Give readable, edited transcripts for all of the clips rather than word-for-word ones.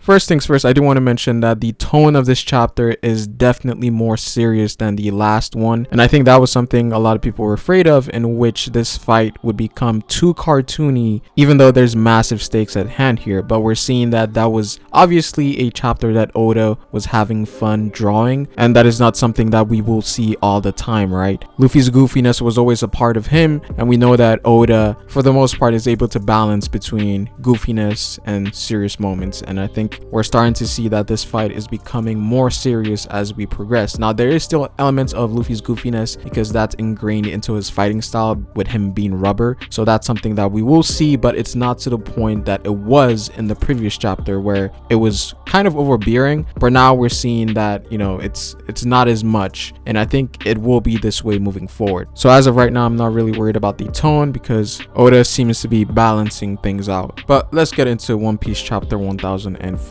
first things first, I do want to mention that the tone of this chapter is definitely more serious than the last one, and I think that was something a lot of people were afraid of, in which this fight would become too cartoony, even though there's massive stakes at hand here. But we're seeing that that was obviously a chapter that Oda was having fun drawing, and that is not something that we will see all the time, right? Luffy's goofiness was always a part of him, and we know that Oda for the most part is able to balance between goofiness and serious moments, and I think we're starting to see that this fight is becoming more serious as we progress. Now there is still elements of Luffy's goofiness because that's ingrained into his fighting style with him being rubber, so that's something that we will see, but it's not to the point that it was in the previous chapter where it was kind of overbearing. But now we're seeing that, you know, it's not as much, and I think it will be this way moving forward. So as of right now, I'm not really worried about the tone because Oda seems to be balancing things out. But let's get into One Piece chapter 1046.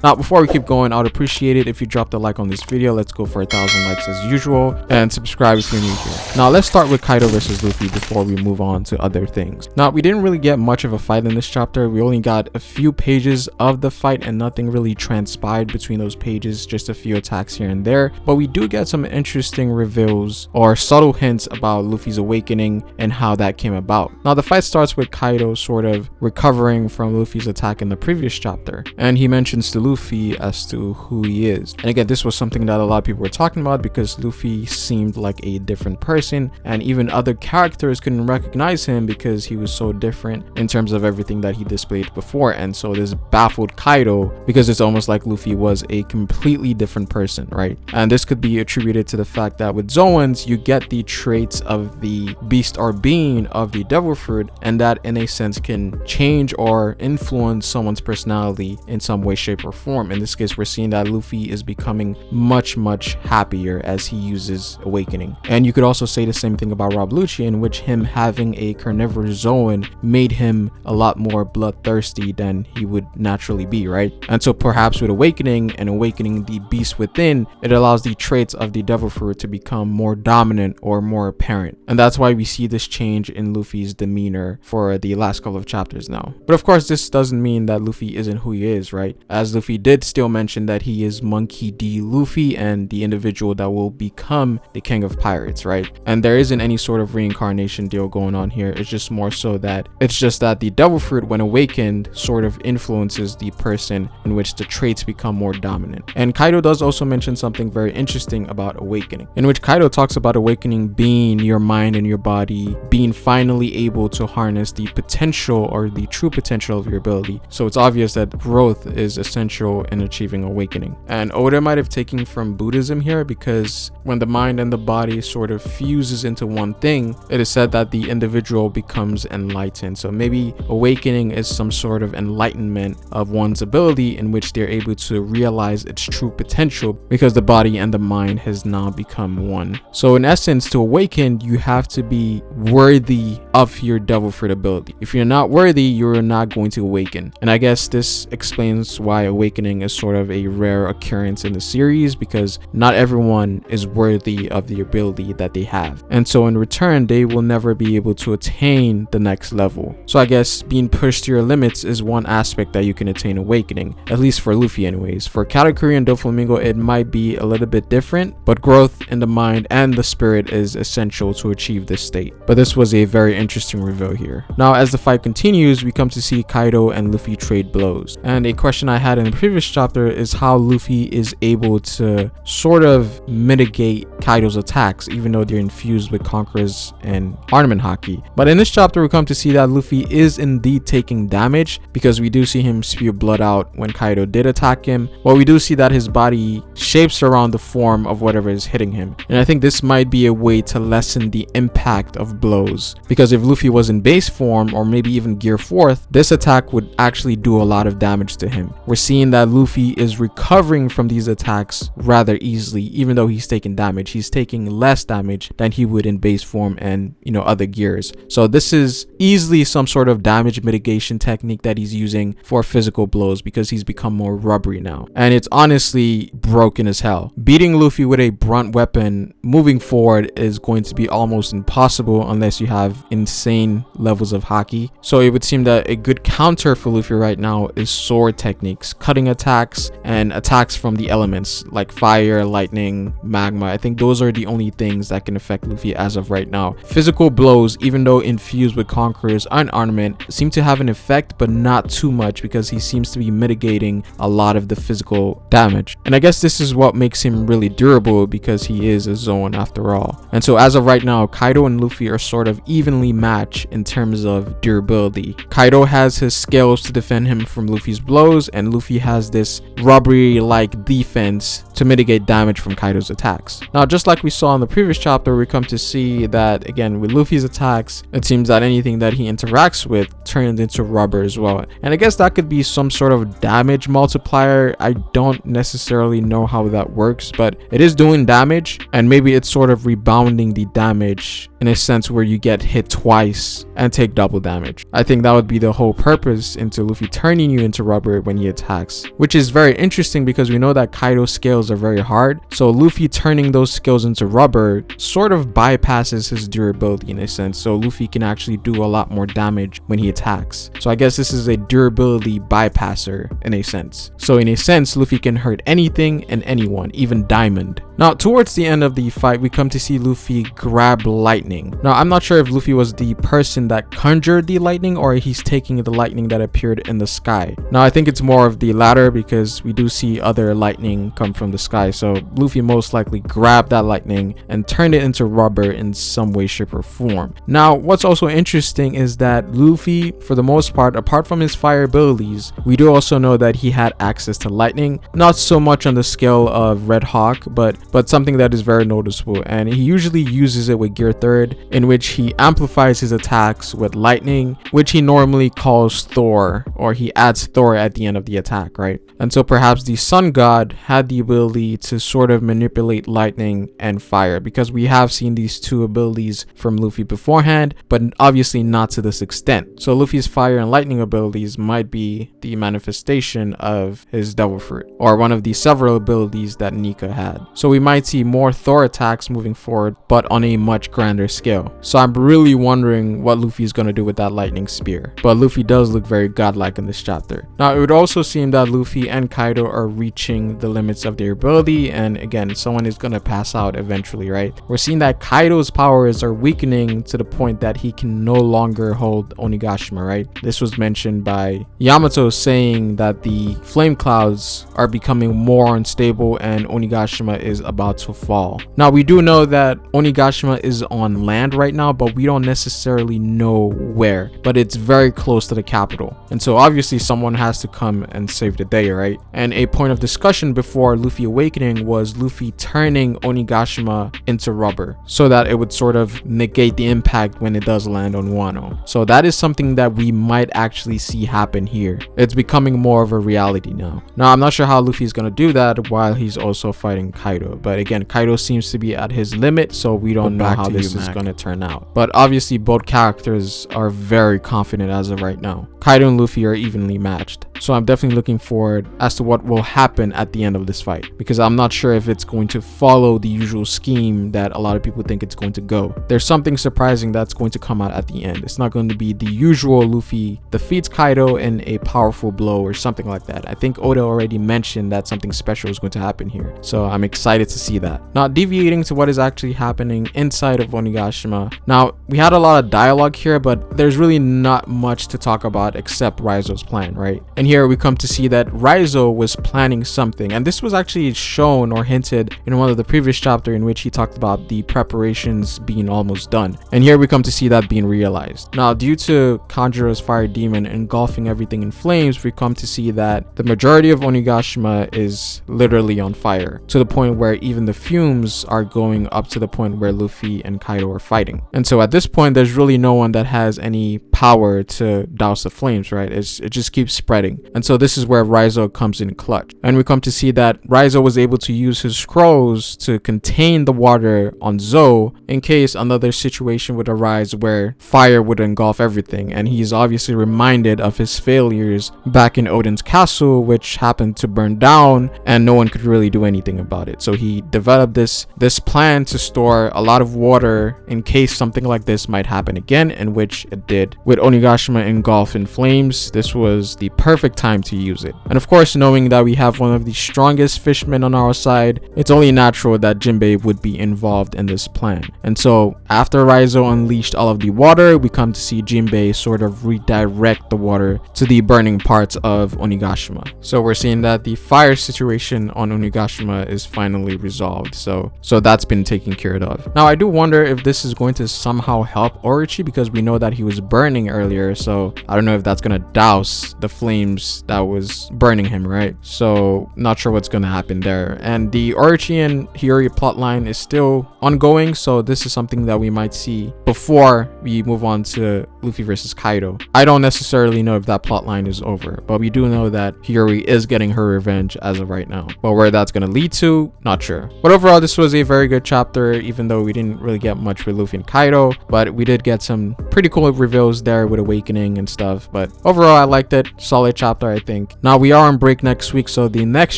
Now before we keep going, I'd appreciate it if you dropped a like on this video. Let's go for 1,000 likes as usual, and subscribe if you're new here. Now let's start with Kaido versus Luffy before we move on to other things. Now we didn't really get much of a fight in this chapter. We only got a few pages of the fight and nothing really transpired between those pages, just a few attacks here and there. But we do get some interesting reveals or subtle hints about Luffy's awakening and how that came about. Now the fight starts with Kaido sort of recovering from Luffy's attack in the previous chapter, and he mentions to Luffy as to who he is. And again, this was something that a lot of people were talking about because Luffy seemed like a different person, and even other characters couldn't recognize him because he was so different in terms of everything that he displayed before. And so this baffled Kaido because it's almost like Luffy was a completely different person, right? And this could be attributed to the fact that with Zoans you get the traits of the beast or being of the devil fruit, and that in a sense can change or influence someone's personality in some way, shape, or form. In this case, we're seeing that Luffy is becoming much happier as he uses awakening. And you could also say the same thing about Rob Lucci, in which him having a carnivorous Zoan made him a lot more bloodthirsty than he would naturally be, right? And so perhaps with awakening and awakening the beast within, it allows the traits of the devil fruit to become more dominant or more apparent. And that's why we see this change in Luffy's demeanor for the last couple of chapters now. But of course, this doesn't mean that Luffy isn't who he is, right? As Luffy did still mention that he is Monkey D. Luffy and the individual that will become the king of pirates, right? And there isn't any sort of reincarnation deal going on here. It's just more so that the devil fruit, when awakened, sort of influences the person, in which the traits become more dominant. And Kaido does also mention something very interesting about awakening, in which Kaido talks about awakening being your mind and your body being finally able to harness the potential or the true potential of your ability. So it's obvious that growth is essential in achieving awakening. And Oda might have taken from Buddhism here, because when the mind and the body sort of fuses into one thing, it is said that the individual becomes enlightened. So maybe awakening is some sort of enlightenment of one's ability, in which they're able to realize its true potential because the body and the mind has now become one. So in essence, to awaken, you have to be worthy of your devil fruit ability. If you're not worthy, you're not going to awaken. And I guess this explains why awakening is sort of a rare occurrence in the series, because not everyone is worthy of the ability that they have, and so in return they will never be able to attain the next level. So I guess being pushed to your limits is one aspect that you can attain awakening, at least for Luffy anyways. For Katakuri and Doflamingo it might be a little bit different, but growth in the mind and the spirit is essential to achieve this state. But this was a very interesting reveal here. Now as the fight continues, we come to see Kaido and Luffy trade blows, and a question I had in the previous chapter is how Luffy is able to sort of mitigate Kaido's attacks even though they're infused with Conqueror's and Armament Haki. But in this chapter we come to see that Luffy is indeed taking damage, because we do see him spew blood out when Kaido did attack him, but we do see that his body shapes around the form of whatever is hitting him. And I think this might be a way to lessen the impact of blows, because if Luffy was in base form or maybe even gear 4th, this attack would actually do a lot of damage to him. We're seeing that Luffy is recovering from these attacks rather easily. Even though he's taking damage, he's taking less damage than he would in base form and, you know, other gears. So this is easily some sort of damage mitigation technique that he's using for physical blows, because he's become more rubbery now, and it's honestly broken as hell. Beating Luffy with a blunt weapon moving forward is going to be almost impossible unless you have insane levels of haki. So it would seem that a good counter for Luffy right now is sword techniques, cutting attacks, and attacks from the elements like fire, lightning, magma. I think those are the only things that can affect Luffy as of right now. Physical blows, even though infused with Conqueror's Iron Armament, seem to have an effect, but not too much because he seems to be mitigating a lot of the physical damage. And I guess this is what makes him really durable, because he is a Zoan after all. And so as of right now, Kaido and Luffy are sort of evenly matched in terms of durability. Kaido has his scales to defend him from Luffy's blows, and Luffy has this rubbery-like defense to mitigate damage from Kaido's attacks. Now, just like we saw in the previous chapter, we come to see that, again, with Luffy's attacks, it seems that anything that he interacts with turns into rubber as well. And I guess that could be some sort of damage multiplier. I don't necessarily know how that works, but it is doing damage, and maybe it's sort of rebounding the damage in a sense where you get hit twice and take double damage. I think that would be the whole purpose into Luffy turning you into rubber when he attacks, which is very interesting because we know that Kaido's scales are very hard. So Luffy turning those scales into rubber sort of bypasses his durability in a sense. So Luffy can actually do a lot more damage when he attacks. So I guess this is a durability bypasser in a sense. So in a sense, Luffy can hurt anything and anyone, even Diamond. Now, towards the end of the fight, we come to see Luffy grab lightning. Now, I'm not sure if Luffy was the person that conjured the lightning or he's taking the lightning that appeared in the sky. Now, I think it's more of the latter because we do see other lightning come from the sky. So Luffy most likely grabbed that lightning and turned it into rubber in some way, shape, or form. Now, what's also interesting is that Luffy, for the most part, apart from his fire abilities, we do also know that he had access to lightning. Not so much on the scale of Red Hawk, but something that is very noticeable, and he usually uses it with Gear 3rd, in which he amplifies his attacks with lightning, which he normally calls Thor, or he adds Thor at the end of the attack, right? And so perhaps the Sun God had the ability to sort of manipulate lightning and fire, because we have seen these two abilities from Luffy beforehand, but obviously not to this extent. So Luffy's fire and lightning abilities might be the manifestation of his Devil Fruit, or one of the several abilities that Nika had. So we might see more Thor attacks moving forward, but on a much grander scale. So I'm really wondering what Luffy is going to do with that lightning spear. But Luffy does look very godlike in this chapter. Now, it would also seem that Luffy and Kaido are reaching the limits of their ability, and again, someone is going to pass out eventually, right? We're seeing that Kaido's powers are weakening to the point that he can no longer hold Onigashima, right? This was mentioned by Yamato, saying that the flame clouds are becoming more unstable and Onigashima is about to fall. Now, we do know that Onigashima is on land right now, but we don't necessarily know where, but it's very close to the capital. And so obviously someone has to come and save the day, right? And a point of discussion before Luffy awakening was Luffy turning Onigashima into rubber so that it would sort of negate the impact when it does land on Wano. So that is something that we might actually see happen here. It's becoming more of a reality now. Now, I'm not sure how Luffy is going to do that while he's also fighting Kaido, but again, Kaido seems to be at his limit, so we don't know how this is going to turn out. But obviously both characters are very confident as of right now. Kaido and Luffy are evenly matched, so I'm definitely looking forward as to what will happen at the end of this fight, because I'm not sure if it's going to follow the usual scheme that a lot of people think it's going to go. There's something surprising that's going to come out at the end. It's not going to be the usual Luffy defeats Kaido in a powerful blow or something like that. I think Oda already mentioned that something special is going to happen here, so I'm excited to see that. Now, deviating to what is actually happening inside of Onigashima. Now, we had a lot of dialogue here, but there's really not much to talk about except Raizo's plan, right? And here we come to see that Raizo was planning something, and this was actually shown or hinted in one of the previous chapter in which he talked about the preparations being almost done, and here we come to see that being realized. Now, due to Kanjuro's fire demon engulfing everything in flames, we come to see that the majority of Onigashima is literally on fire, to the point where even the fumes are going up to the point where Luffy and Kaido are fighting. And so at this point, there's really no one that has any power to douse the flames, right? It just keeps spreading. And so this is where Raizo comes in clutch. And we come to see that Raizo was able to use his scrolls to contain the water on Zou in case another situation would arise where fire would engulf everything. And he's obviously reminded of his failures back in Odin's castle, which happened to burn down and no one could really do anything about it. So he developed this plan to store a lot of water in case something like this might happen again, in which it did. With Onigashima engulfed in flames, this was the perfect time to use it. And of course, knowing that we have one of the strongest fishmen on our side, it's only natural that Jinbei would be involved in this plan. And so after Raizo unleashed all of the water, we come to see Jinbei sort of redirect the water to the burning parts of Onigashima. So we're seeing that the fire situation on Onigashima is finally resolved. So that's been taken care of. Now I do wonder if this is going to somehow help Orochi, because we know that he was burning earlier. So I don't know if that's gonna douse the flames that was burning him, right? So not sure what's gonna happen there. And the Orochi and Hiyori plotline is still ongoing, so this is something that we might see before we move on to Luffy versus Kaido. I don't necessarily know if that plotline is over, but we do know that Hiyori is getting her revenge as of right now. But where that's gonna lead to, not sure. But overall, this was a very good chapter, even though we didn't really get much with Luffy and Kaido, but we did get some pretty cool reveals there with Awakening and stuff. But overall, I liked it. Solid chapter, I think. Now we are on break next week, so the next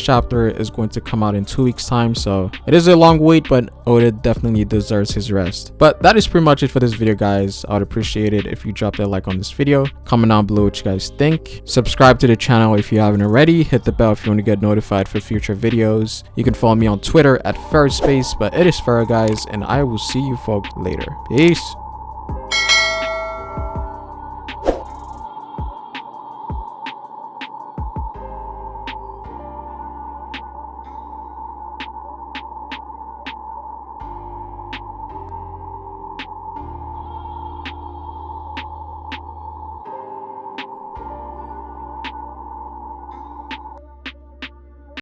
chapter is going to come out in 2 weeks time, so it is a long wait, but Oda definitely deserves his rest. But that is pretty much it for this video, guys. I would appreciate it if you dropped a like on this video, comment down below what you guys think, subscribe to the channel if you haven't already, hit the bell if you want to get notified for future videos. You can follow me on Twitter at FerroSpace, but it is Ferro, guys, and I will see you folk later. Peace.